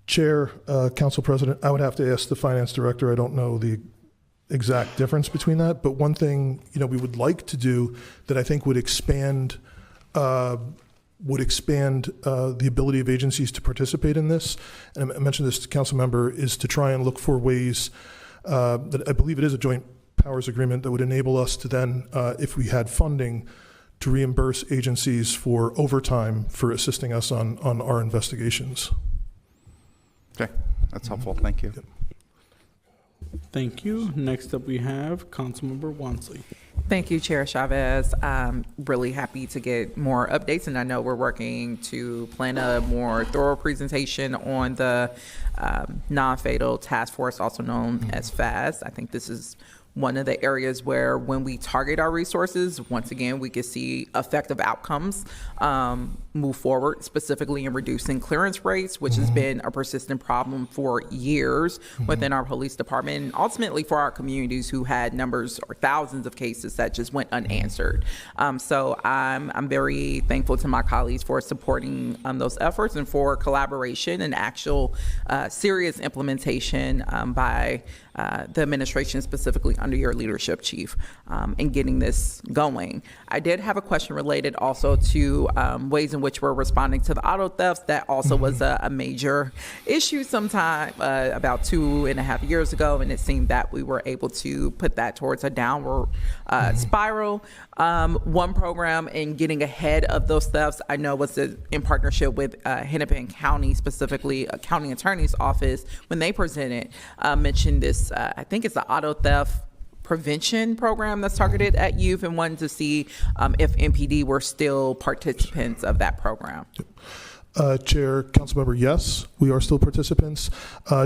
Chair, Council President, I would have to ask the Finance Director. I don't know the exact difference between that, but one thing, you know, we would like to do that I think would expand the ability of agencies to participate in this, and I mentioned this to Council Member, is to try and look for ways that I believe it is a joint powers agreement that would enable us to then, if we had funding, to reimburse agencies for overtime for assisting us on our investigations. Okay, that's helpful. Thank you. Yep. Thank you. Next up, we have Councilmember Wansley. Thank you, Chair Chavez. I'm really happy to get more updates, and I know we're working to plan a more thorough presentation on the non-fatal task force, also known as FAST. I think this is one of the areas where when we target our resources, once again, we can see effective outcomes move forward, specifically in reducing clearance rates, which has been a persistent problem for years within our police department, and ultimately for our communities who had numbers or thousands of cases that just went unanswered. So I'm very thankful to my colleagues for supporting those efforts and for collaboration and actual serious implementation by the administration, specifically under your leadership, Chief, in getting this going. I did have a question related also to ways in which we're responding to the auto thefts. That also was a major issue sometime about 2.5 years ago, and it seemed that we were able to put that towards a downward spiral. One program in getting ahead of those thefts, I know, was in partnership with Hennepin County, specifically a county attorney's office, when they presented, mentioned this, I think it's the auto theft prevention program that's targeted at youth, and wanted to see if MPD were still participants of that program. Chair, Councilmember, yes, we are still participants.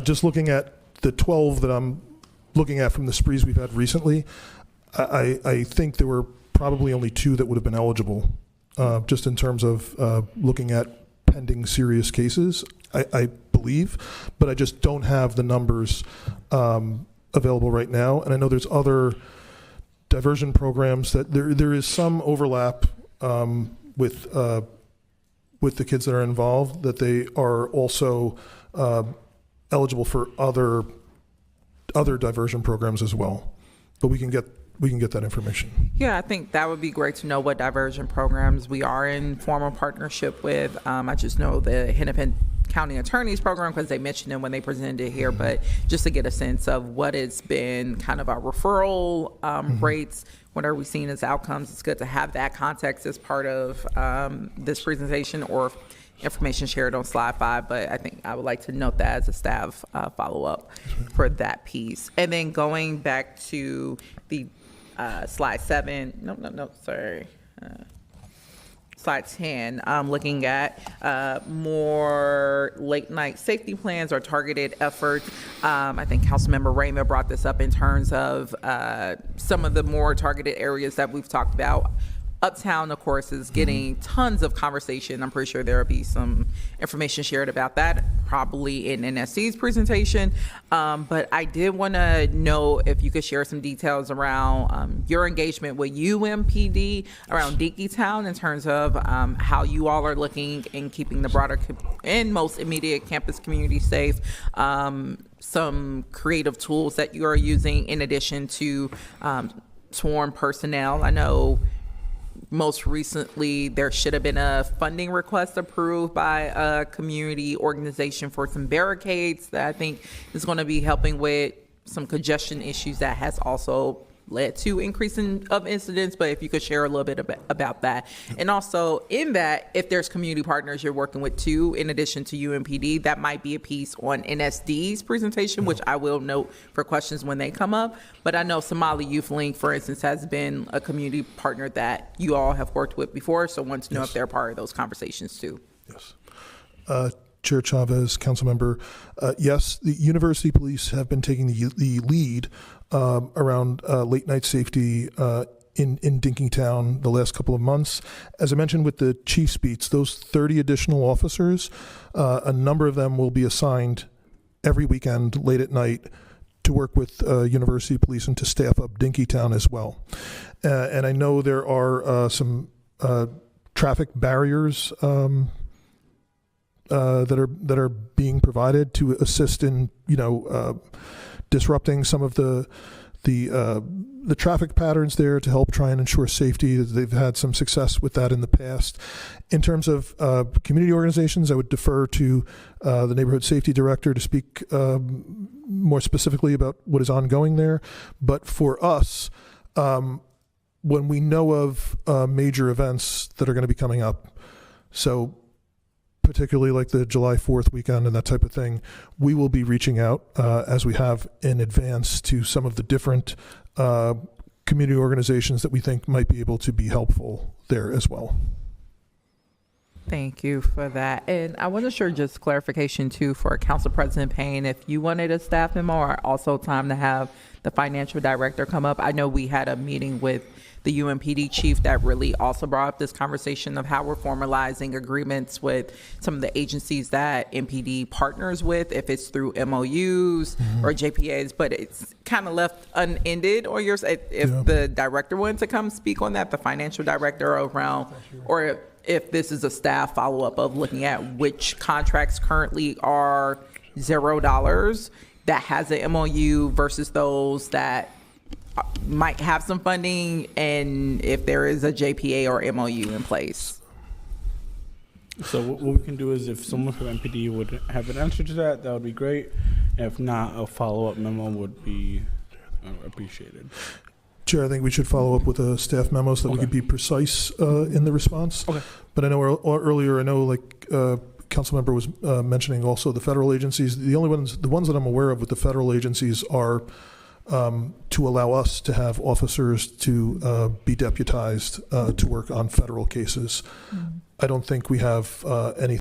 Just looking at the 12 that I'm looking at from the sprees we've had recently, I think there were probably only 2 that would have been eligible, just in terms of looking at pending serious cases, I believe, but I just don't have the numbers available right now. And I know there's other diversion programs that there is some overlap with the kids that are involved, that they are also eligible for other diversion programs as well. But we can get that information. Yeah, I think that would be great to know what diversion programs we are in formal partnership with. I just know the Hennepin county attorney's program because they mentioned it when they presented it here, but just to get a sense of what it's been kind of our referral rates, what are we seeing as outcomes. It's good to have that context as part of this presentation or information shared on slide 5, but I think I would like to note that as a staff follow-up for that piece. And then going back to the slide 7, sorry. Slide 10, looking at more late night safety plans or targeted efforts. I think Councilmember Raymond brought this up in terms of some of the more targeted areas that we've talked about. Uptown, of course, is getting tons of conversation. I'm pretty sure there will be some information shared about that, probably in NSC's presentation. But I did want to know if you could share some details around your engagement with UMPD around Dinkytown in terms of how you all are looking in keeping the broader and most immediate campus community safe. Some creative tools that you are using in addition to sworn personnel. I know most recently, there should have been a funding request approved by a community organization for some barricades that I think is going to be helping with some congestion issues that has also led to increasing of incidents. But if you could share a little bit about that. And also in that, if there's community partners you're working with too, in addition to UMPD, that might be a piece on NSD's presentation, which I will note for questions when they come up. But I know Somali Youth Link, for instance, has been a community partner that you all have worked with before. So I want to know if they're part of those conversations too. Yes. Chair Chavez, council member, yes, the university police have been taking the lead around late night safety in Dinkytown the last couple of months. As I mentioned with the chief's beats, those 30 additional officers, a number of them will be assigned every weekend late at night to work with university police and to staff up Dinkytown as well. And I know there are some traffic barriers that are being provided to assist in disrupting some of the traffic patterns there to help try and ensure safety. They've had some success with that in the past. In terms of community organizations, I would defer to the neighborhood safety director to speak more specifically about what is ongoing there. But for us, when we know of major events that are going to be coming up, so particularly like the July 4th weekend and that type of thing, we will be reaching out as we have in advance to some of the different community organizations that we think might be able to be helpful there as well. Thank you for that. And I wasn't sure, just clarification too for Council President Payne, if you wanted a staff memo or also time to have the financial director come up. I know we had a meeting with the UMPD chief that really also brought up this conversation of how we're formalizing agreements with some of the agencies that MPD partners with, if it's through MOUs or JPAs, but it's kind of left unended. Or if the director wanted to come speak on that, the financial director around, or if this is a staff follow-up of looking at which contracts currently are $0 that has an MOU versus those that might have some funding, and if there is a JPA or MOU in place. So what we can do is if someone from MPD would have an answer to that, that would be great. If not, a follow-up memo would be appreciated. Chair, I think we should follow up with a staff memo so that we could be precise in the response. Okay. But I know earlier, Councilmember was mentioning also the federal agencies. The ones that I'm aware of with the federal agencies are to allow us to have officers to be deputized to work on federal cases. I don't think we have any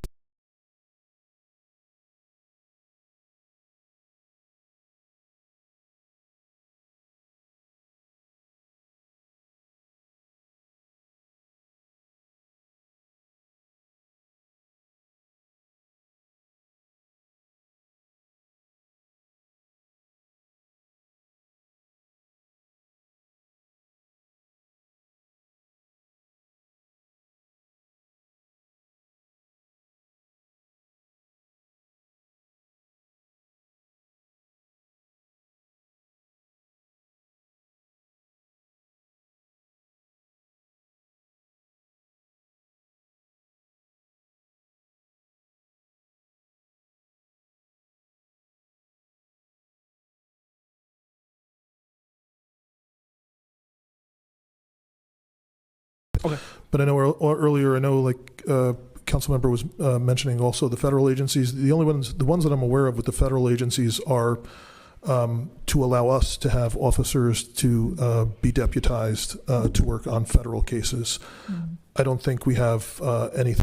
Okay. But I know earlier, like Councilmember was mentioning also the federal agencies. The ones that I'm aware of with the federal agencies are to allow us to have officers to be deputized to work on federal cases. I don't think we have anything.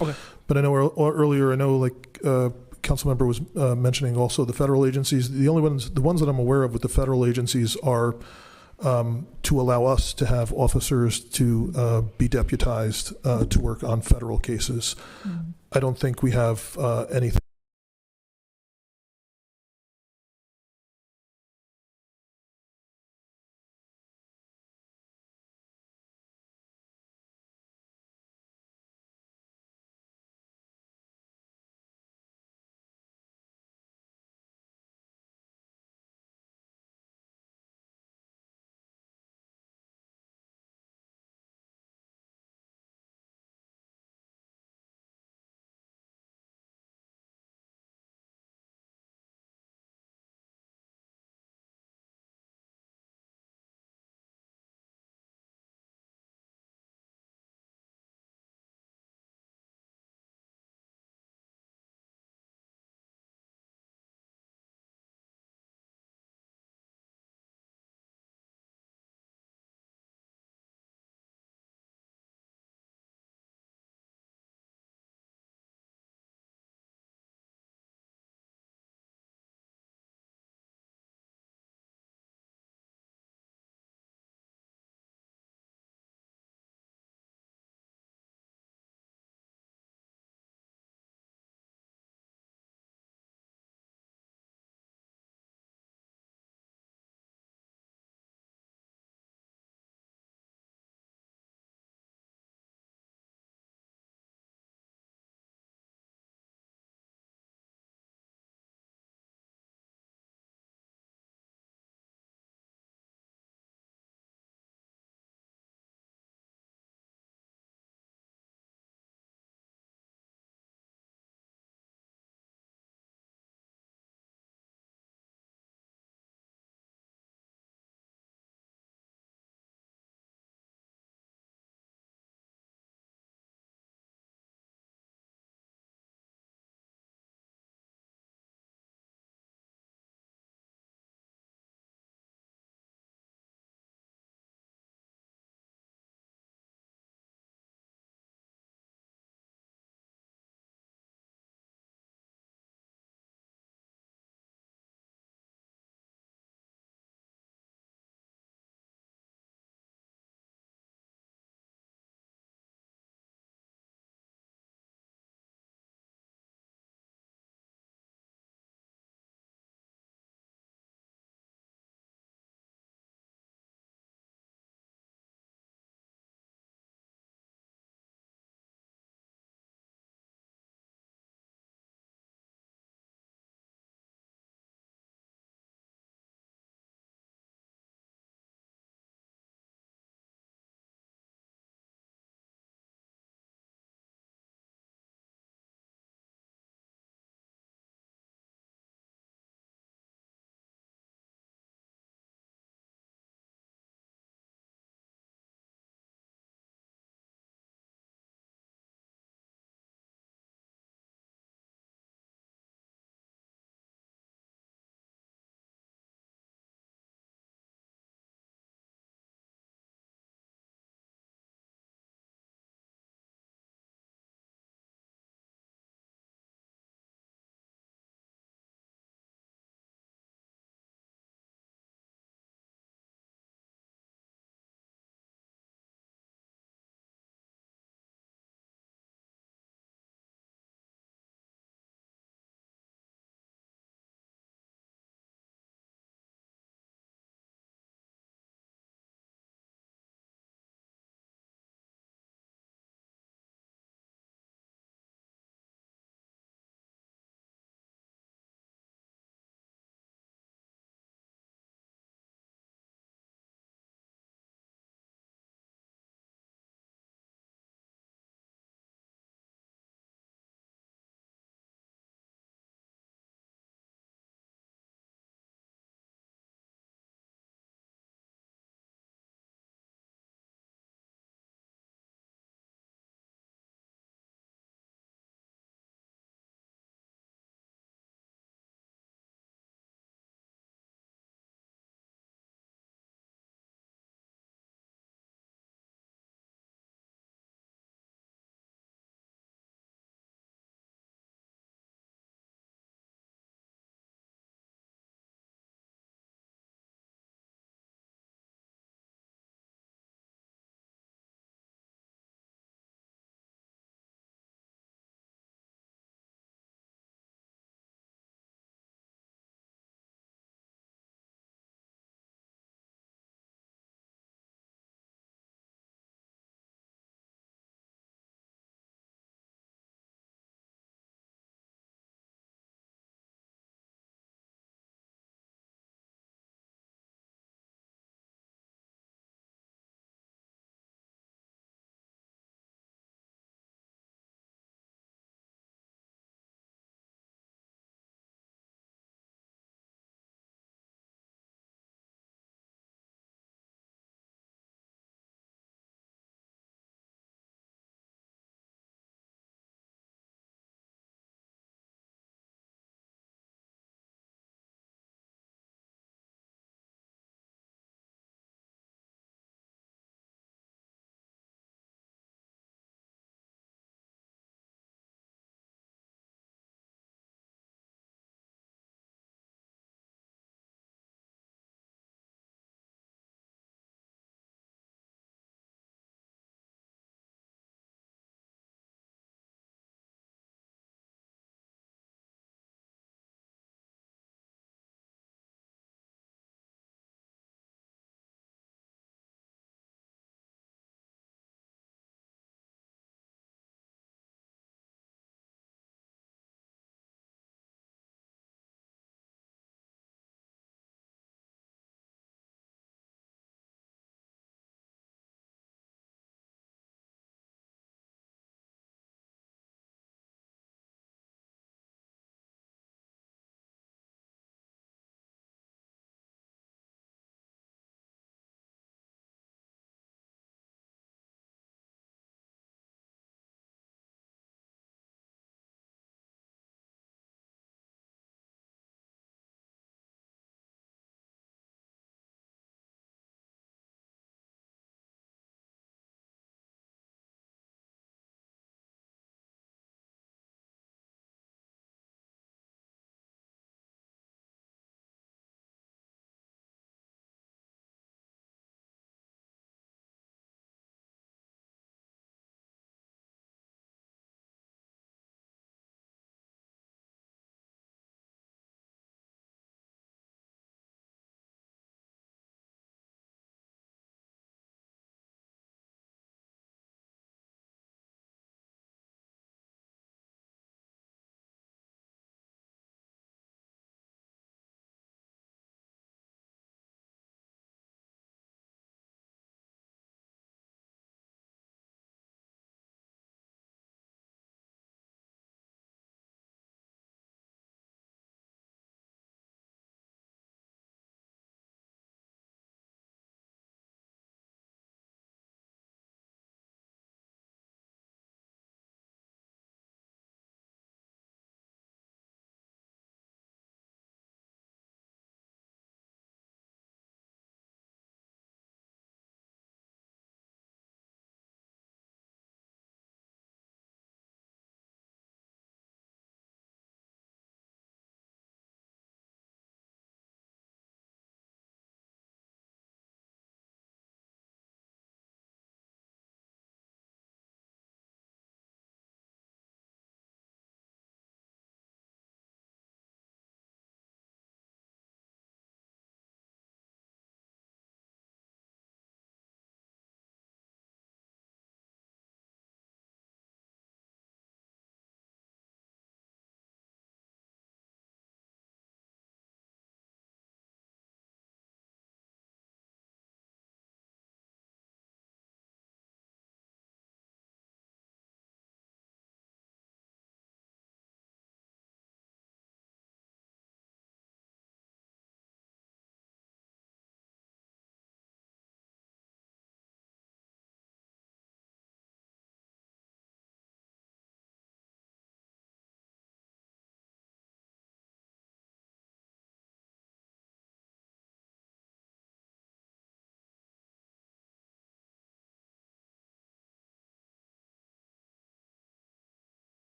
Okay. But I know earlier, like Councilmember was mentioning also the federal agencies. The ones that I'm aware of with the federal agencies are to allow us to have officers to be deputized to work on federal cases. I don't think we have anything.